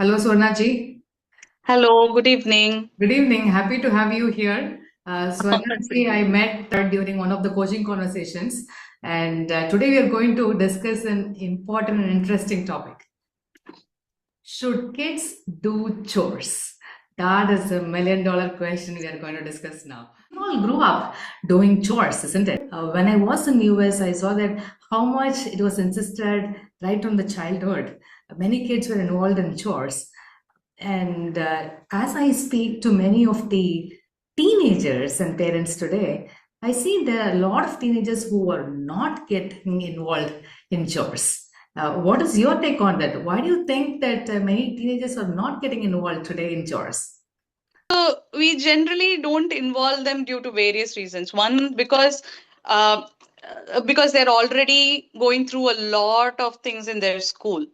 Hello, Swarnaji. Hello, good evening. Good evening. Happy to have you here. Swarnaji, I met during one of the coaching conversations, and today we are going to discuss an important and interesting topic. Should kids do chores? That is a $1 million question we are going to discuss now. We all grew up doing chores, isn't it? When I was in US, I saw that how much it was insisted right from the childhood. Many kids were involved in chores. And as I speak to many of the teenagers and parents today, I see there are a lot of teenagers who are not getting involved in chores. What is your take on that? Why do you think that many teenagers are not getting involved today in chores? So we generally don't involve them due to various reasons. One, uh, because they're already going through a lot of things in their school.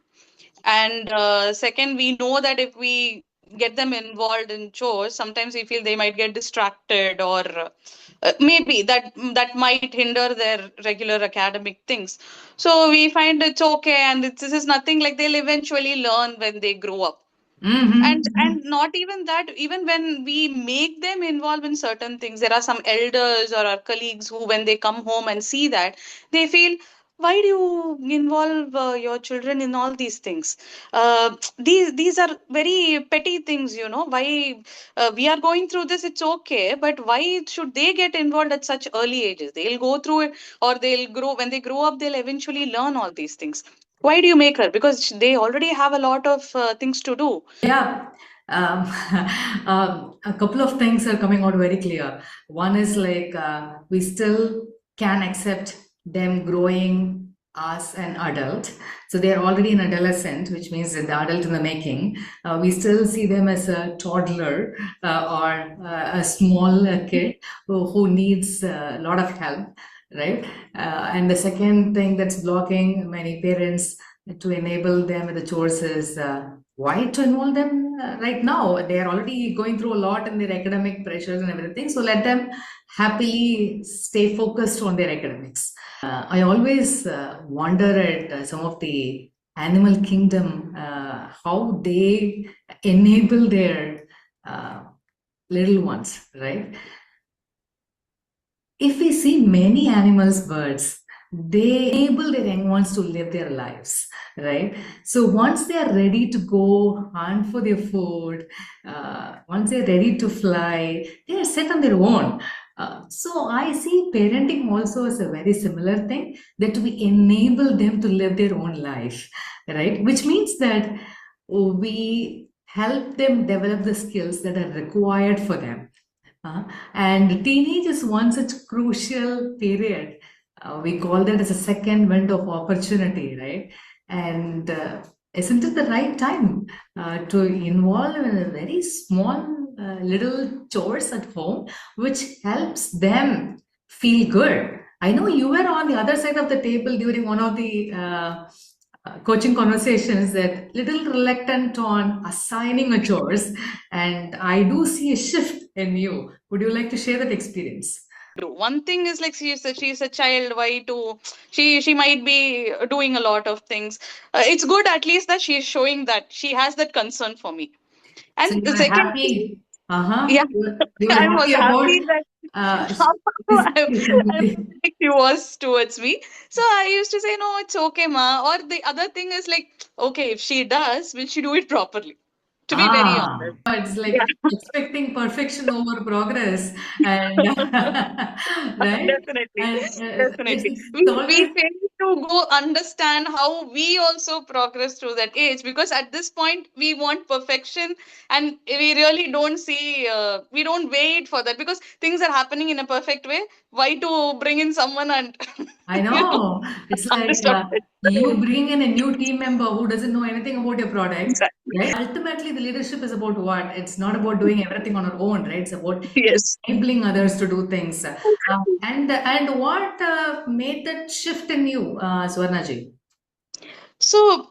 And second, we know that if we get them involved in chores, sometimes we feel they might get distracted, or maybe that might hinder their regular academic things. So we find it's okay, and this is nothing, like they'll eventually learn when they grow up. And Mm-hmm. not even that, even when we make them involved in certain things, there are some elders or our colleagues who, when they come home and see that, they feel, why do you involve your children in all these things? These are very petty things, why we are going through this, it's okay, but why should they get involved at such early ages? They'll go through it, or they'll grow, when they grow up, they'll eventually learn all these things. Why do you make her? Because they already have a lot of things to do. Yeah, um, a couple of things are coming out very clear. One is like we still can accept them growing as an adult. So they are already an adolescent, which means that the adult in the making. We still see them as a toddler or a small kid who needs a lot of help, right? And the second thing that's blocking many parents to enable them with the chores is why to involve them right now? They are already going through a lot in their academic pressures and everything. So let them happily stay focused on their academics. I always wonder at some of the animal kingdom how they enable their little ones, right? If we see many animals, birds, they enable their young ones to live their lives, right? So once they are ready to go hunt for their food, once they're ready to fly, they are set on their own. So I see parenting also as a very similar thing, that we enable them to live their own life, right? Which means that we help them develop the skills that are required for them. And teenage is one such crucial period. We call that as a second window of opportunity, right? And isn't it the right time to involve in a very small little chores at home, which helps them feel good? I know you were on the other side of the table during one of the coaching conversations, that little reluctant on assigning a chores, and I do see a shift in you. Would you like to share that experience? Do. One thing is, like, she's a child. Why to she might be doing a lot of things. It's good at least that she's showing that she has that concern for me. So And you the were second thing, happy. Uh-huh. yeah, You were I was happy about happy that uh, somehow I'm responsibility. like she was towards me. So I used to say, no, it's okay, ma. Or the other thing is like, okay, if she does, will she do it properly? To be very honest. It's like Yeah. expecting perfection over progress, and right, Definitely, and definitely. it's We always fail to go understand how we also progress through that age, because at this point we want perfection, and we really don't see, we don't wait for that, because things are happening in a perfect way. Why to bring in someone and I you know know. It's like understand it? you bring in a new team member who doesn't know anything about your product, Exactly. right? Ultimately, the leadership is about what? It's not about doing everything on our own, right? It's about Yes. enabling others to do things. And what made that shift in you, Swarnaji? So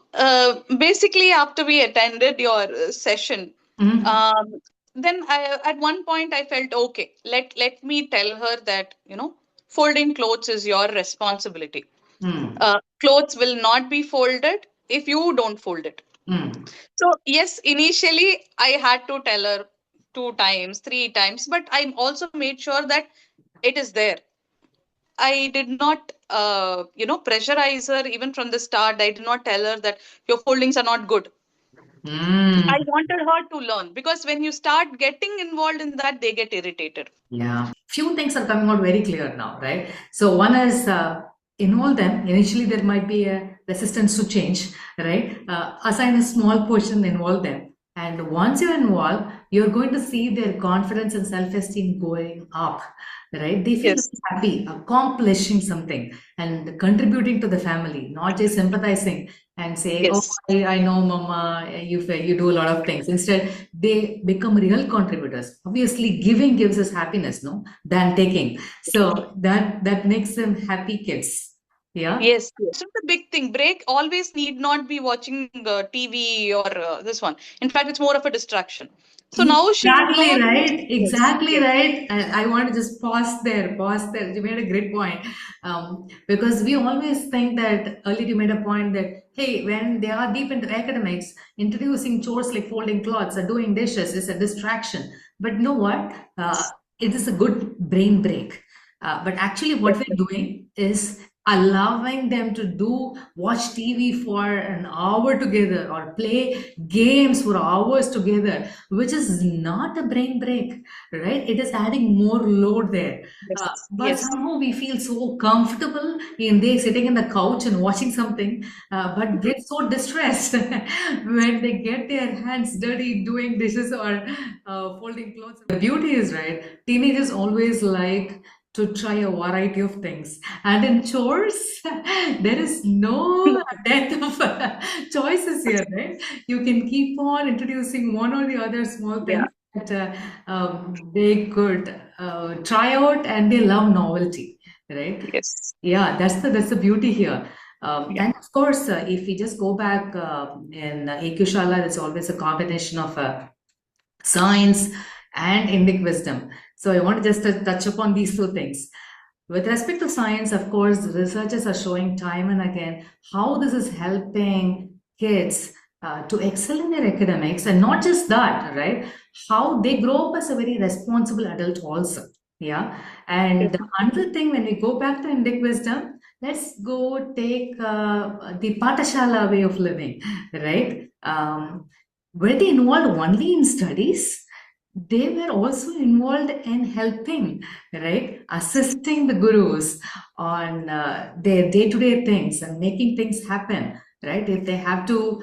basically, after we attended your session, Mhm. um, then at one point I felt, okay. Let me tell her that, folding clothes is your responsibility. Hmm. Clothes will not be folded if you don't fold it. Mm. So yes, initially I had to tell her two times, three times, but I also made sure that it is there. I did not, pressurize her even from the start. I did not tell her that your foldings are not good. I Mm. wanted her to learn, because when you start getting involved in that, they get irritated. Yeah, few things are coming out very clear now, right? So one is involve them. Initially, there might be a resistance to change, right? Assign a small portion, involve them, and once you involve, you're going to see their confidence and self-esteem going up, right? They feel Yes, happy, accomplishing something, and contributing to the family, not just sympathizing and say, "Oh, yes, I know, Mama, you do a lot of things." Instead, they become real contributors. Obviously, giving gives us happiness, no, than taking. So that makes them happy kids. Yeah. yes. Yes. So the big thing, break always need not be watching TV or this one. In fact, it's more of a distraction. So now she Exactly learns. right. Yes, Exactly yes, right. And I want to just pause there. Pause there. You made a great point. Because we always think that earlier you made a point that hey, when they are deep into academics, introducing chores like folding clothes or doing dishes is a distraction. But you know what? It is a good brain break. But actually, what we're definitely. doing is allowing them to do watch TV for an hour together or play games for hours together, which is not a brain break, right? It is adding more load there. Yes, But yes, somehow we feel so comfortable in they sitting in the couch and watching something, but get so distressed when they get their hands dirty doing dishes or folding clothes. The beauty is, right, teenagers always like to try a variety of things. And in chores, there is no dearth of choices here, right? You can keep on introducing one or the other small yeah, things that they could try out, and they love novelty, right? yes, Yeah, that's the beauty here. yeah, And of course, if we just go back in EQuShaala, there's always a combination of science and Indic wisdom. So I want to just touch upon these two things. With respect to science, of course, researchers are showing time and again how this is helping kids to excel in their academics, and not just that, right? How they grow up as a very responsible adult, also. Yeah. And definitely. another thing, when we go back to Indic wisdom, let's go take the Patashala way of living, right? Were they involved only in studies? They were also involved in helping, right? Assisting the gurus on their day to day things and making things happen, right? If they have to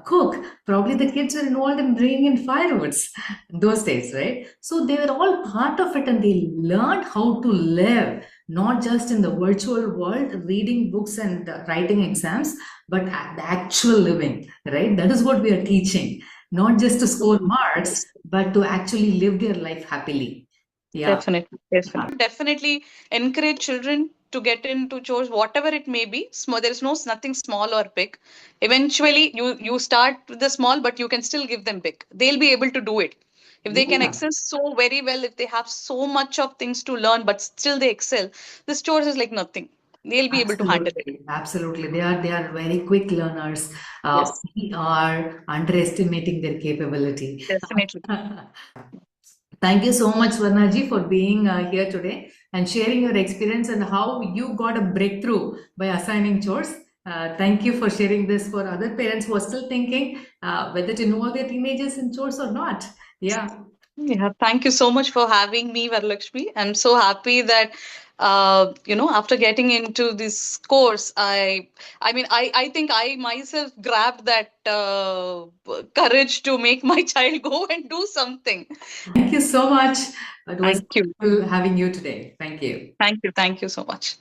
cook, probably the kids were involved in bringing in firewoods those days, right? So they were all part of it, and they learned how to live, not just in the virtual world, reading books and writing exams, but the actual living, right? That is what we are teaching, not just to score marks, but to actually live their life happily. Yeah. Definitely, Yeah. definitely. Definitely encourage children to get into chores, whatever it may be. Small, there is no nothing small or big. Eventually, you start with the small, but you can still give them big. They'll be able to do it. If they can Yeah. excel so very well, if they have so much of things to learn, but still they excel, this chores is like nothing. They'll be able to handle it. Absolutely. Absolutely. They are very quick learners. Yes, We are underestimating their capability. definitely. Thank you so much, Swarnaji, for being here today and sharing your experience and how you got a breakthrough by assigning chores. Thank you for sharing this for other parents who are still thinking whether to involve their teenagers in chores or not. Yeah. Yeah, thank you so much for having me, Varalakshmi. I'm so happy that after getting into this course, I think I myself grabbed that courage to make my child go and do something. Thank you so much. It was Thank you. wonderful having you today. Thank you. Thank you. Thank you so much.